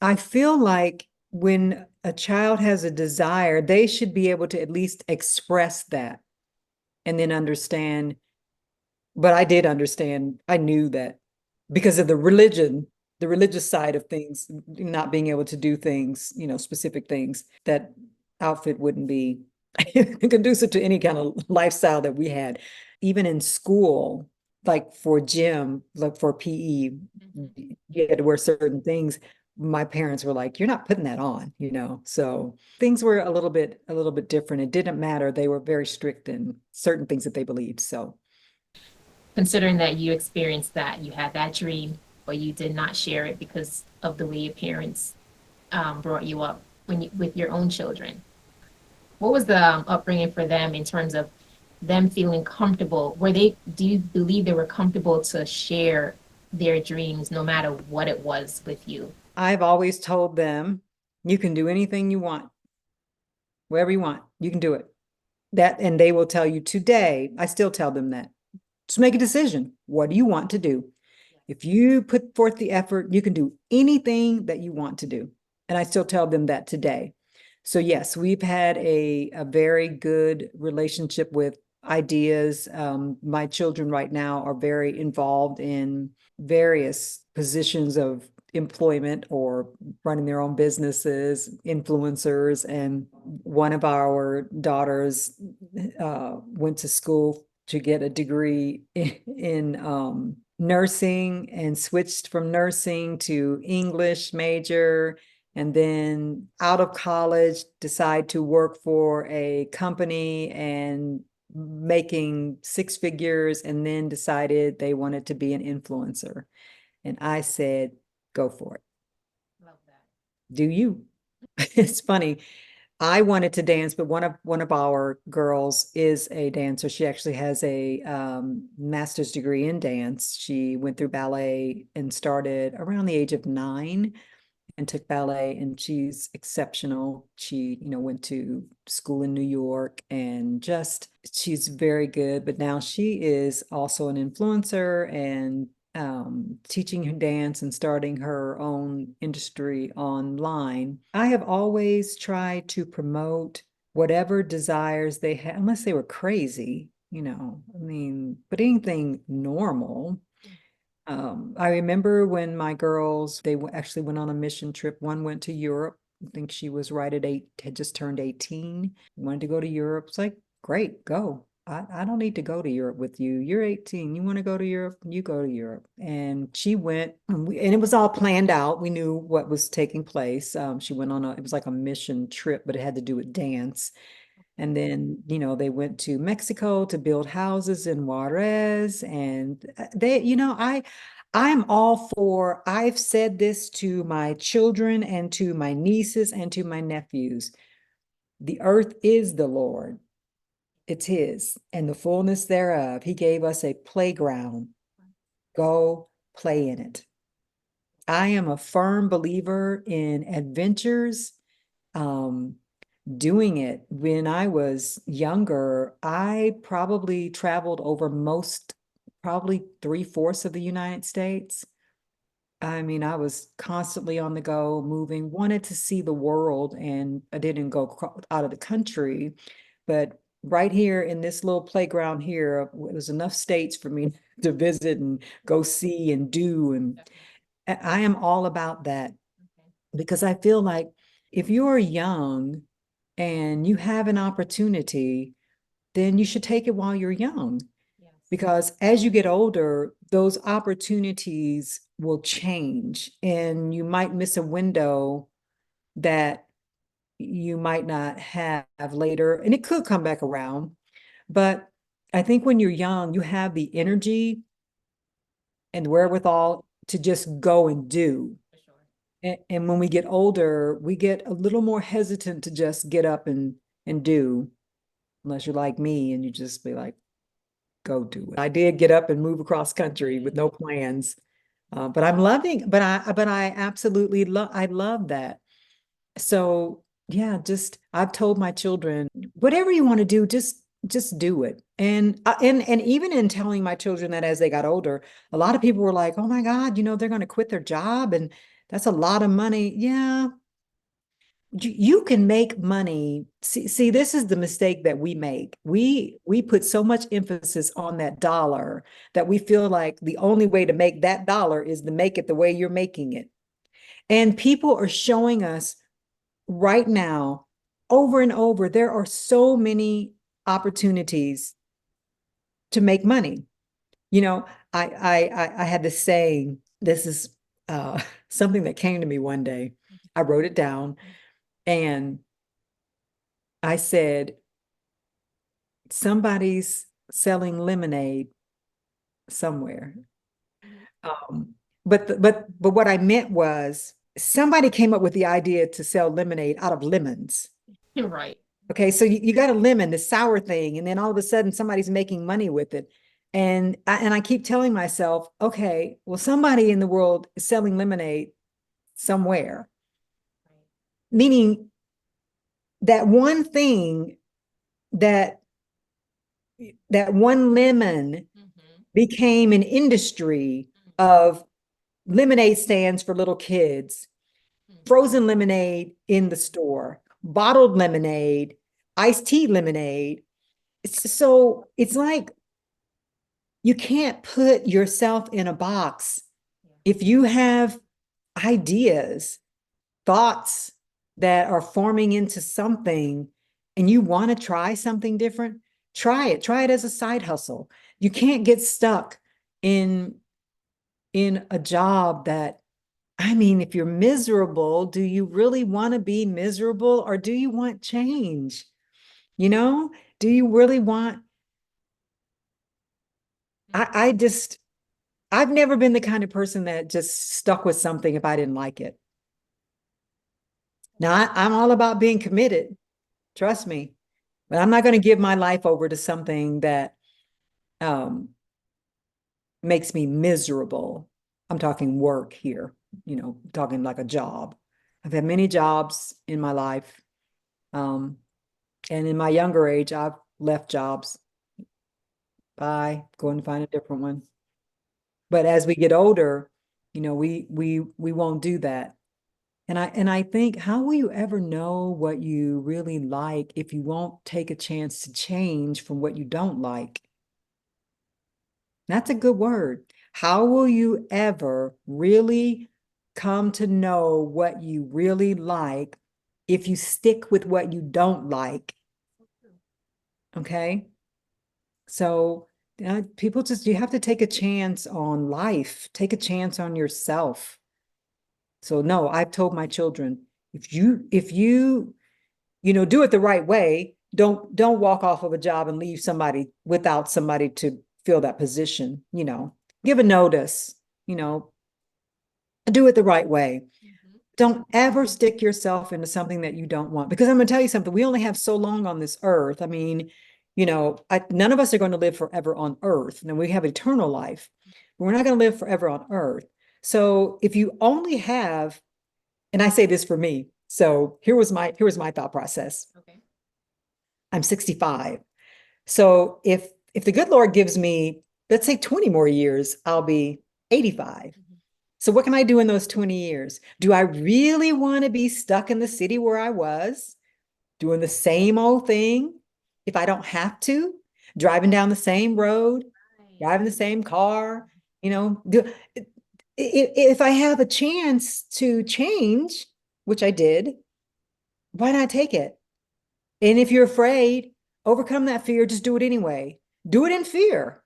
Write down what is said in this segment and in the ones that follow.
I feel like when a child has a desire, they should be able to at least express that and then understand. But I did understand, I knew that because of the religious side of things, not being able to do things, specific things, that outfit wouldn't be conducive to any kind of lifestyle that we had. Even in school, like for gym, like for PE, you had to wear certain things. My parents were like, "You're not putting that on." So things were a little bit different. It didn't matter. They were very strict in certain things that they believed. So Considering that you experienced that, you had that dream, but you did not share it because of the way your parents brought you up with your own children. What was the upbringing for them in terms of them feeling comfortable? Do you believe they were comfortable to share their dreams no matter what it was with you? I've always told them, you can do anything you want, wherever you want, you can do it. And they will tell you today, I still tell them that. Just make a decision. What do you want to do? If you put forth the effort, you can do anything that you want to do. And I still tell them that today. So yes, we've had a very good relationship with ideas. My children right now are very involved in various positions of employment or running their own businesses, influencers. And one of our daughters went to school to get a degree in nursing and switched from nursing to English major, and then out of college decide to work for a company and making six figures, and then decided they wanted to be an influencer. And I said, go for it. Love that. Do you? It's funny. I wanted to dance, but one of our girls is a dancer. She actually has a master's degree in dance. She went through ballet and started around the age of 9 and took ballet, and she's exceptional. She, went to school in New York, and just she's very good. But now she is also an influencer and teaching her dance and starting her own industry online. I have always tried to promote whatever desires they had, unless they were crazy. I mean, but anything normal. I remember when my girls, they actually went on a mission trip. One went to Europe. I think she was right at 8, had just turned 18, wanted to go to Europe. It's like, great, go. I don't need to go to Europe with you. You're 18. You want to go to Europe? You go to Europe. And she went, and it was all planned out. We knew what was taking place. She went on it was like a mission trip, but it had to do with dance. And then, they went to Mexico to build houses in Juarez. And I'm all for, I've said this to my children and to my nieces and to my nephews. The earth is the Lord, it's His, and the fullness thereof. He gave us a playground. Go play in it. I am a firm believer in adventures. Um, Doing it when I was younger, I probably traveled over probably three-fourths of the United States. I mean, I was constantly on the go, moving, wanted to see the world, and I didn't go out of the country. But right here in this little playground here, it was enough states for me to visit and go see and do. And I am all about that because I feel like if you're young and you have an opportunity, then you should take it while you're young. Yes. Because as you get older, those opportunities will change and you might miss a window that you might not have later. And it could come back around. But I think when you're young, you have the energy and wherewithal to just go and do. For sure. And when we get older, we get a little more hesitant to just get up and do, unless you're like me and you just be like, go do it. I did get up and move across country with no plans. But I'm loving, but I absolutely I love that. So yeah, I've told my children, whatever you want to do, just do it. And even in telling my children that as they got older, a lot of people were like, "Oh my God, they're going to quit their job." And that's a lot of money. Yeah, you can make money. See, this is the mistake that we make. We put so much emphasis on that dollar that we feel like the only way to make that dollar is to make it the way you're making it. And people are showing us right now, over and over, there are so many opportunities to make money. You know, I had this saying, this is something that came to me one day. I wrote it down and I said, somebody's selling lemonade somewhere. Um, but what I meant was somebody came up with the idea to sell lemonade out of lemons. Right. Okay, so you got a lemon, the sour thing, and then all of a sudden somebody's making money with it. And I keep telling myself, okay, well, somebody in the world is selling lemonade somewhere, meaning that one thing that that one lemon became an industry of lemonade stands for little kids, frozen lemonade in the store, bottled lemonade, iced tea lemonade. So it's like you can't put yourself in a box. If you have ideas, thoughts that are forming into something and you want to try something different, try it. Try it as a side hustle. You can't get stuck in in a job that, I mean, if you're miserable, do you really want to be miserable or do you want change? You know, do you really want, I just, I've never been the kind of person that just stuck with something if I didn't like it. Now, I'm all about being committed, trust me, but I'm not going to give my life over to something that um, makes me miserable. I'm talking work here, you know, talking like a job. I've had many jobs in my life. Um, and in my younger age, I've left jobs. Bye, go and find a different one. But as we get older, you know, we won't do that. And I think, how will you ever know what you really like if you won't take a chance to change from what you don't like? That's a good word. How will you ever really come to know what you really like if you stick with what you don't like? Okay. So people just, you have to take a chance on life, take a chance on yourself. So no, I've told my children, if you you know, do it the right way. Don't walk off of a job and leave somebody without somebody to fill that position, you know. Give a notice, you know, do it the right way. Don't ever stick yourself into something that you don't want. Because I'm going to tell you something, we only have so long on this earth. I mean, you know, none of us are going to live forever on earth. And we have eternal life, but we're not going to live forever on earth. So if you only have, and I say this for me, so here was my thought process. Okay. I'm 65. So if the good Lord gives me, let's say 20 more years, I'll be 85. So what can I do in those 20 years? Do I really want to be stuck in the city where I was, doing the same old thing if I don't have to, driving down the same road, driving the same car, you know, if I have a chance to change, which I did, why not take it? And if you're afraid, overcome that fear, just do it anyway. Do it in fear.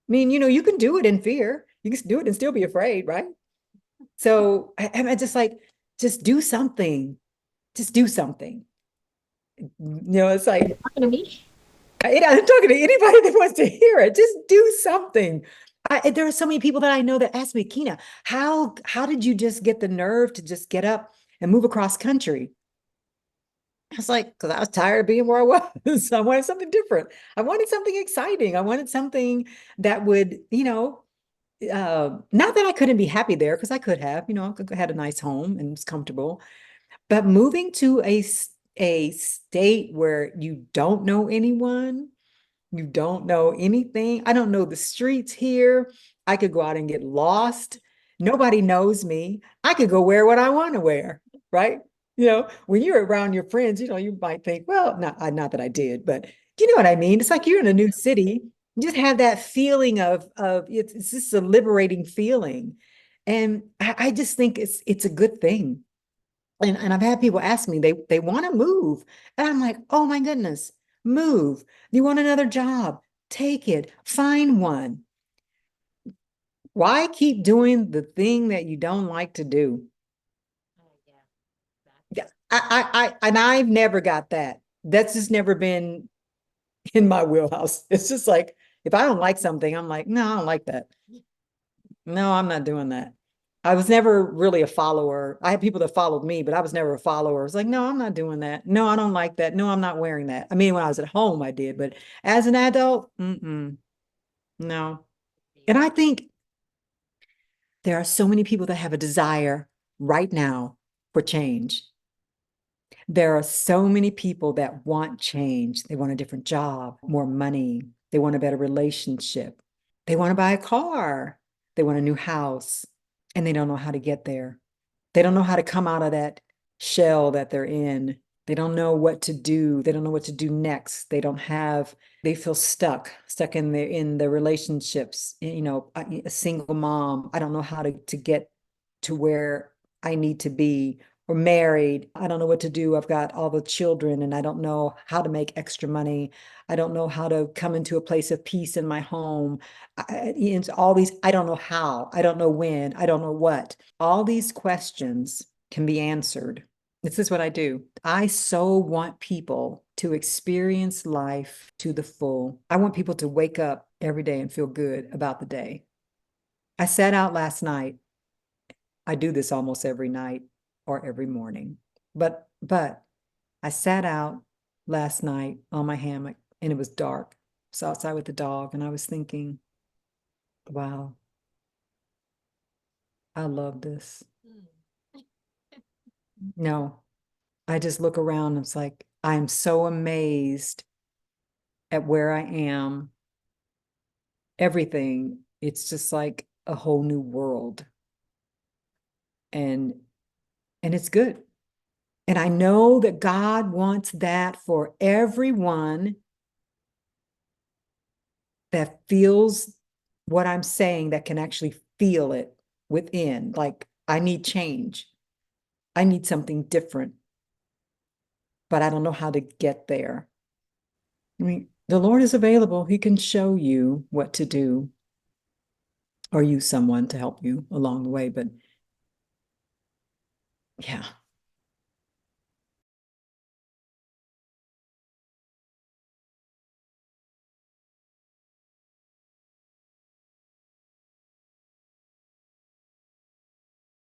I mean, you know, you can do it in fear. You can do it and still be afraid, right? So I'm just like, just do something. Just do something. You know, it's like, Talking to me? I'm talking to anybody that wants to hear it. Just do something. There are so many people that I know that ask me, Kina, how did you just get the nerve to just get up and move across country? I was like, because I was tired of being where I was. I wanted something different. I wanted something exciting. I wanted something that would, you know, not that I couldn't be happy there, because I could have, you know, I had a nice home and it's comfortable. But moving to a state where you don't know anyone, you don't know anything. I don't know the streets here. I could go out and get lost. Nobody knows me. I could go wear what I want to wear, right? When you're around your friends, you might think, well, not that I did, but you know what I mean? It's like you're in a new city. You just have that feeling of it's just a liberating feeling. And I just think it's a good thing. And I've had people ask me, they want to move. And I'm like, oh my goodness, move. You want another job? Take it, find one. Why keep doing the thing that you don't like to do? Oh, yeah, Yeah, exactly. and I've never got that. That's just never been in my wheelhouse. It's just like if I don't like something, I'm like, no, I don't like that. No, I'm not doing that. I was never really a follower. I had people that followed me, but I was never a follower. It's like, no, I'm not doing that. No, I don't like that. No, I'm not wearing that. I mean, when I was at home, I did, but as an adult, no. And I think there are so many people that have a desire right now for change. There are so many people that want change. They want a different job, more money. They want a better relationship. They want to buy a car. They want a new house, and they don't know how to get there. They don't know how to come out of that shell that they're in. They don't know what to do. They don't know what to do next. They feel stuck in the relationships. A single mom. I don't know how to get to where I need to be, or married. I don't know what to do. I've got all the children and I don't know how to make extra money. I don't know how to come into a place of peace in my home. It's all these, I don't know how, I don't know when, I don't know what. All these questions can be answered. This is what I do. I so want people to experience life to the full. I want people to wake up every day and feel good about the day. I sat out last night. I do this almost every night or every morning. But I sat out last night on my hammock and it was dark. So outside with the dog and I was thinking, wow, I love this. No, I just look around and it's like I'm so amazed at where I am. Everything. It's just like a whole new world. And and it's good. And I know that God wants that for everyone that feels what I'm saying, that can actually feel it within. Like, I need change. I need something different, but I don't know how to get there. I mean, the Lord is available. He can show you what to do or use someone to help you along the way. But yeah,